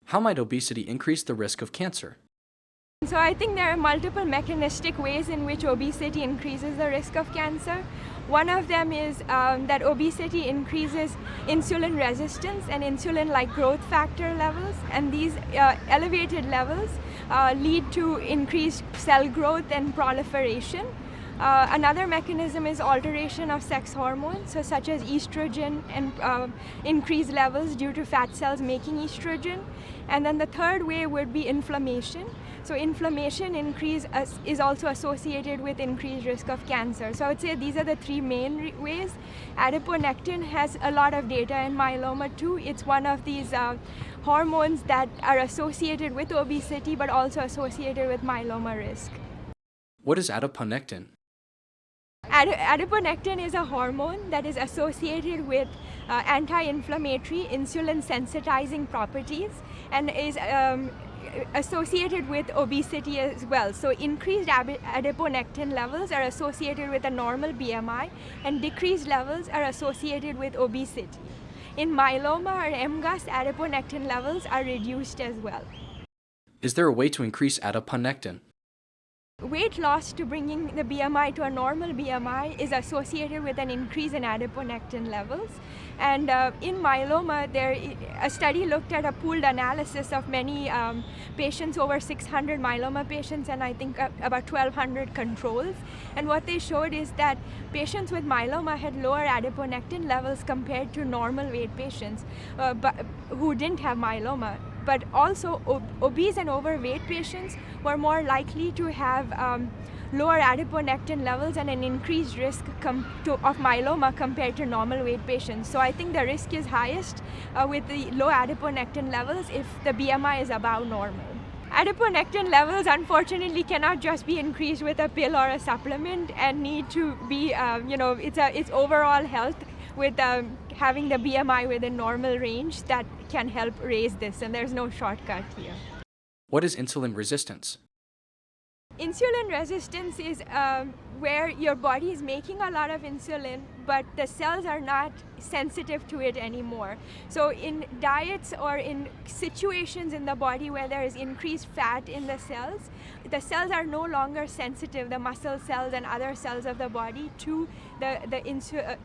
How might obesity increase the risk of cancer? So I think there are multiple mechanistic ways in which obesity increases the risk of cancer. One of them is that obesity increases insulin resistance and insulin-like growth factor levels, and these elevated levels lead to increased cell growth and proliferation. Another mechanism is alteration of sex hormones, so such as estrogen and increased levels due to fat cells making estrogen. And then the third way would be inflammation. So inflammation increase is also associated with increased risk of cancer. So I would say these are the three main ways. Adiponectin has a lot of data in myeloma too. It's one of these hormones that are associated with obesity but also associated with myeloma risk. What is adiponectin? Adiponectin is a hormone that is associated with anti-inflammatory, insulin-sensitizing properties and is associated with obesity as well. So increased adiponectin levels are associated with a normal BMI, and decreased levels are associated with obesity. In myeloma or MGUS, adiponectin levels are reduced as well. Is there a way to increase adiponectin? Weight loss to bringing the BMI to a normal BMI is associated with an increase in adiponectin levels. And in myeloma, a study looked at a pooled analysis of many patients, over 600 myeloma patients, and I think about 1,200 controls. And what they showed is that patients with myeloma had lower adiponectin levels compared to normal weight patients who didn't have myeloma. But also obese and overweight patients were more likely to have lower adiponectin levels and an increased risk of myeloma compared to normal weight patients. So I think the risk is highest with the low adiponectin levels if the BMI is above normal. Adiponectin levels unfortunately cannot just be increased with a pill or a supplement and need to be, it's overall health with having the BMI within normal range that can help raise this, and there's no shortcut here. What is insulin resistance? Insulin resistance is where your body is making a lot of insulin, but the cells are not sensitive to it anymore. So in diets or in situations in the body where there is increased fat in the cells are no longer sensitive, the muscle cells and other cells of the body, to the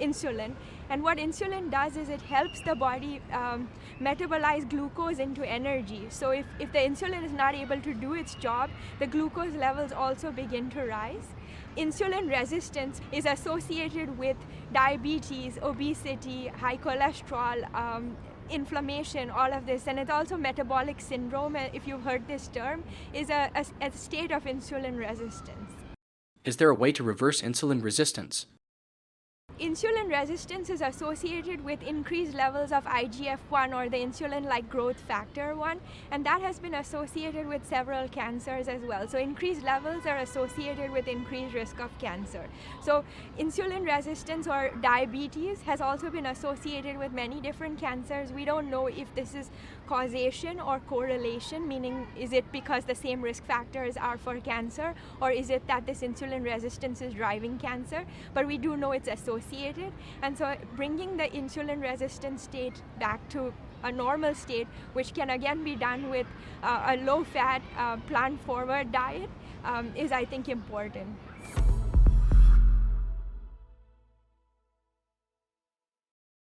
insulin. And what insulin does is it helps the body metabolize glucose into energy. So if the insulin is not able to do its job, the glucose levels also begin to rise. Insulin resistance is associated with diabetes, obesity, high cholesterol, inflammation, all of this. And it's also metabolic syndrome, if you've heard this term, is a state of insulin resistance. Is there a way to reverse insulin resistance? Insulin resistance is associated with increased levels of IGF-1 or the insulin-like growth factor 1, and that has been associated with several cancers as well. So increased levels are associated with increased risk of cancer. So insulin resistance or diabetes has also been associated with many different cancers. We don't know if this is causation or correlation, meaning is it because the same risk factors are for cancer, or is it that this insulin resistance is driving cancer? But we do know it's associated, and so bringing the insulin resistant state back to a normal state, which can again be done with a low-fat, plant-forward diet, is, I think, important.